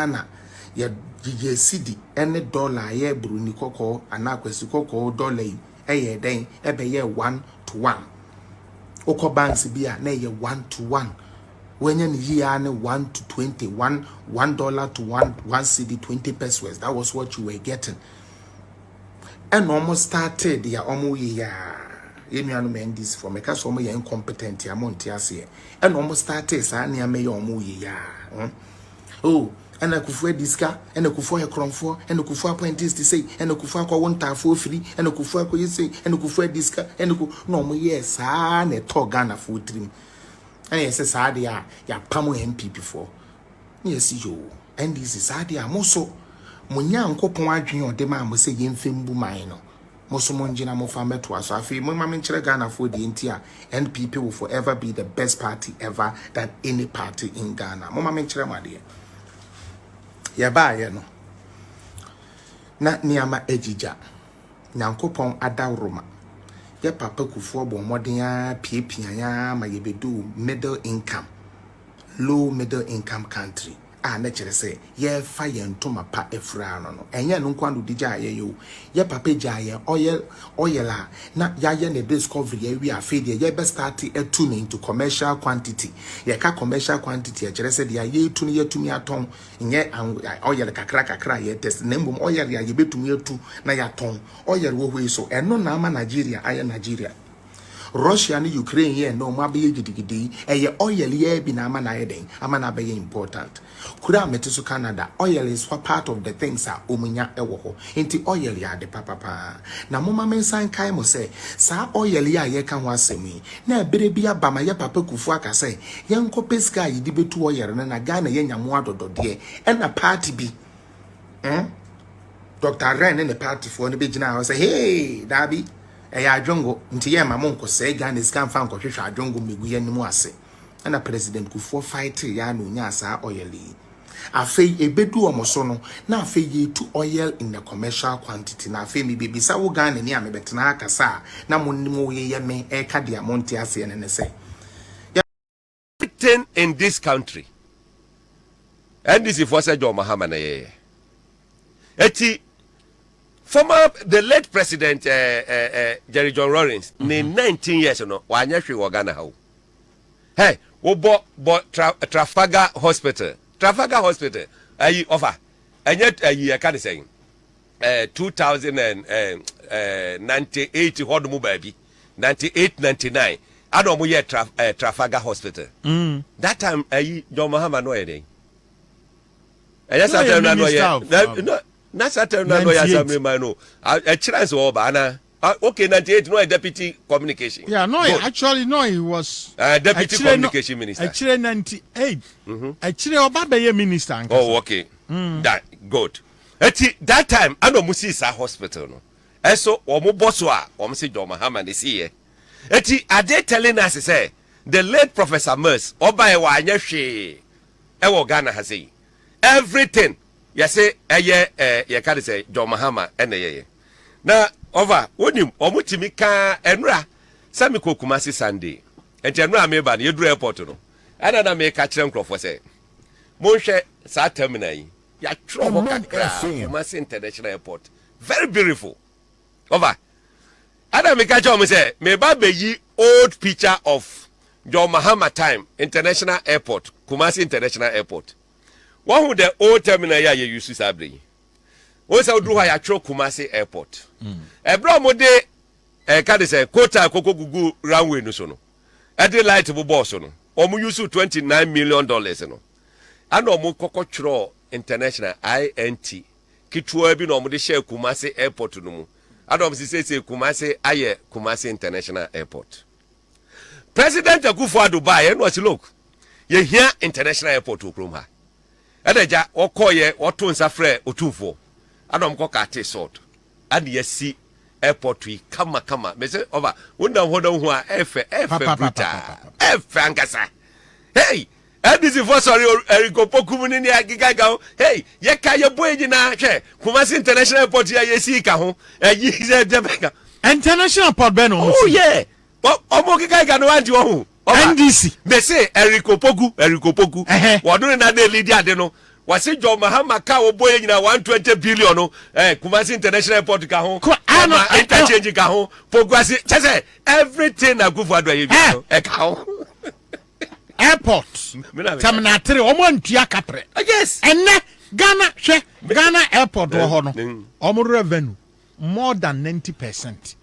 Ghana ye cedi any dollar ye bruni koko anakwesi koko dollar eye den ebe ye 1 to 1 oko banks bia na ye 1 to 1 when ye are 1 to 20 $1 to 1 cedi 20 pesos. That was what you were getting. And almost started ya almost NDC for me cause almost incompetent ya montiase and almost started sa na me almost oh and akufo diska and akufo e kronfo and akufo appointees to say and akufo akwa wonta for free and akufo akwa say and akufo diska and no mo yes ah na to Ghana for dream and yes sa dia ya pamo MPP for yes yo NDC sa dia mo so munya nkopon adwen ode ma mo se yemfembu man no mo so mo ngina mo fa meto aso afi mo ma menkyere Ghana for the ntia NPP will forever be the best party ever than any party in Ghana mo ma menkyere made ya ba ye no na niama ejija nyankopon adawroma ye papa kufuo bo moden ya piepia ya ma yebedu middle income low middle income country na chere say ye fa ye ntoma pa efra no enye no kwando dija ye yo ye papa ja ye oil na ya ye ne discovery ye wi afede ye be start tuning into commercial quantity ye ka commercial quantity ye chere say dia ye tunu ye tumi aton nye oil kakra ye test nembum oil ya ye betumi atu na ya ton oil wo hwe so eno na ama Nigeria aye Nigeria Russia and Ukraine here no mabe gidigidi eye oil ye bi na ama na yeden ama na be important kura meteso Canada oil is for part of the things a omunya ewo ho enti oil ya de papa na moma mensan kai mo say sa oil ya ye ka ho asemi na ebere bia ba ma ye papa kufu aka say ye nkope ska yi di betu oil na Ghana ye nyamo adodode e na party bi Dr. Ren in the party for no be gina say hey dabi eya adwongo nti ye ma monko se Ghana scan fan ko hwehwe adwongo megu ye nimu ase na president Kufuor fight ya no nya asa oil afei ebedu omoso no na afei ye to oil in the commercial quantity na afei mi bebisa wo Ghana ni amebetena akasa na monnimu ye me e ka dia monte ase ne say everything in this country NDC for say John Mahama na ye eti former the late president Jerry John Rawlings ne 19 years no wanya hwe wo Ghana ha hey wo bo Trafalgar Hospital ayi offer enye ayi ka dey saying 2098 hod mu baby 98-99 ado mo ye Trafalgar Hospital that time ayi John Mahama no yeden yes I tell no ye no na certain no ya samre man no a chance wo ba na okay 98 no a deputy communication yeah no actually no he was deputy communication minister actually 98 actually oba be minister oh okay that good that time ano musi sa hospital no eso wo mo boss a wo mo se John Mahama ne see are they telling us say the late Professor Mers oba e wa anya hwe e wo Ghana ha say everything yes say ye ka say John Mahama ene ye na over wonim omutimi ka enura sami kokumasi Sunday enti enura me ba na yedru airport no ana na me ka kire nkrofo say monhwe sa terminal yi ya trobo kakra Kumasi International Airport very beautiful over ana me ka kire say me ba be yi old picture of John Mahama time International Airport Kumasi International Airport one who the old terminal ya ye use sabri o say odru ha ya tro Kumasi Airport ebra mo de ka de say quota kokogugu runway no so no e de light bo boss no o mo use $29 million no and o mo kokotro international INT kitwa bi no mo de share Kumasi Airport no mu adom say Kumasi aye Kumasi International Airport President Akufo Dubai no say look ye here international airport okrom ha edeja okoye otonsa frɛ otufo adom ko kate sort ade yasi airport wi kama me say over wonda hodo hu a efe bruta efe angasa hey NDC for sorry Eriko Pokum ni agigaga hey ye ka ye boye na hwe Kumasi International Airport ya yesi ka ho yi ze debeka international port ben oh yeah omo gigaga no anti ho NDC me say Eriko Poku wodun na de lead ade no wasi John Mahama ka oboye nyina 120 billion no Kumasi International Airport ka ho interchange ka ho Pogwasi chese everything Akufo-Addo ye bi ka ho airport terminal 3 omo antua kapre yes enne Ghana airport wo ho no omo revenue more than 90%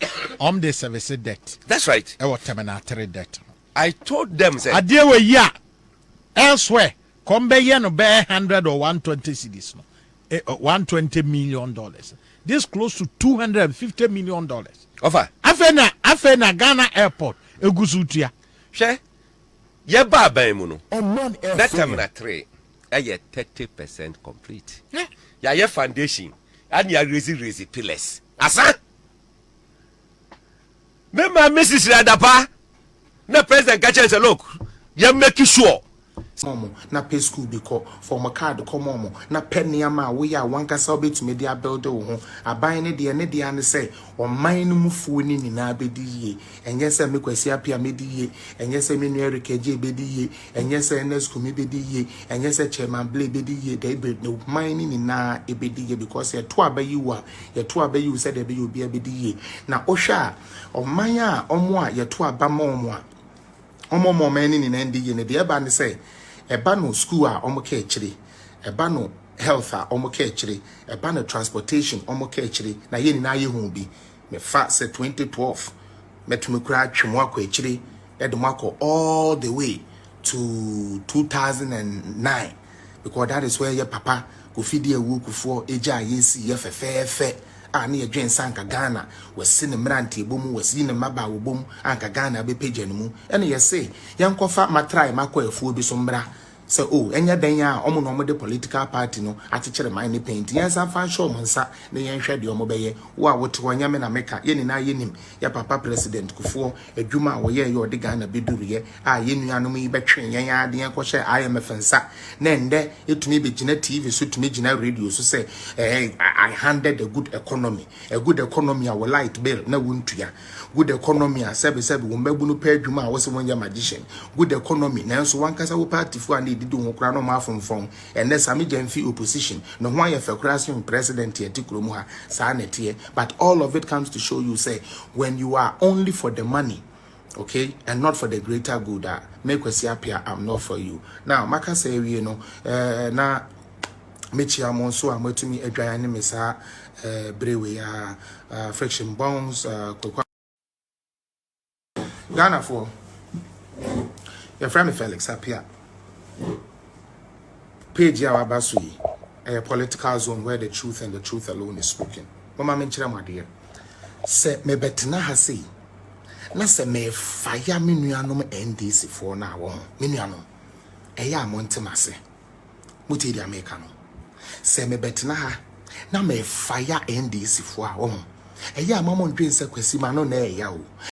the service debt. That's right. Terminal 3 debt. I told them say adie we ya elsewhere come be no be 100 or 120 cedis no 120 million dollars. This close to 250 million dollars. Offer. Afena Ghana airport egusutia. She ye ba ban mu no. That terminal 3 30% complete. Yeah. Ya foundation and ya raise pillars. Asa? Me ma Mrs. Radapa. Na president catch say look, you make sure. Momo na pay school because for my card come momo na penny ama we ya wan kasa obetumi dia build wo ho aban ne de ane say o man no mufu ni nyina bedi ye enye se mekwasi apia medi ye enye se menu Erika je bedi ye enye se Nesco me bedi ye enye se chairman Blay bedi ye dey be no man ni nyina ebedi ye because ye to abayi said dey be obi bedi ye na ohwa o man a omo a ye to abama omo a omo man ni nyina ndi ye ne de eba ne say eba no school a omo ka echire eba no health a omo ka echire eba no transportation omo ka echire na ye ni na ye hu bi me fa se 2012 metume kura twemo akọ echire edumako all the way to 2009 because that is where your papa go feed ye wu kufo eja yesi ye fefefe ani edwen sanka Ghana wasi ne mranti bomu wasi ne maba wo bom anka Ghana be page mu ene ye say yankofa matrai makọ afuo bi so mbra say oh enya dan ya omo no de political party no atechere man ne paint yansa fan show monsa ne yenhwe de omo beye wo a wote wanyame na meka ye ni na yenim ya papa president kufo adwuma wo ye ode Ghana beduriye a ye nuanom yi betwen yan ade yakọ hye IMF nsa na ende etumi be gina TV so tumi gina radio so say I handed a good economy a light bill na wuntua good economy a sebe wo mbabu no pa adwuma a wo se wonya magician good economy na nso wankasa wo party fu ande didi ho kra no ma fonfon ene same jamfi opposition no ho aye fekurasion president ye tikuro mu ha sa nete but all of it comes to show you say when you are only for the money, okay, and not for the greater good, make us appear I'm not for you. Now maka say we no na mechi amonso amatumi adwan ne mesa brewe ya friction bones Ghana for your friend Felix appear page ya wabasui a political zone where the truth and the truth alone is spoken. Mama menchira mwadie se me betina ha sei na se me fire me nuanom NDC for na wo me nuanom eya montemase mutiri America no se me betina ha na me fire NDC for a wo eya mamon dwen se kwasi ma no na eya o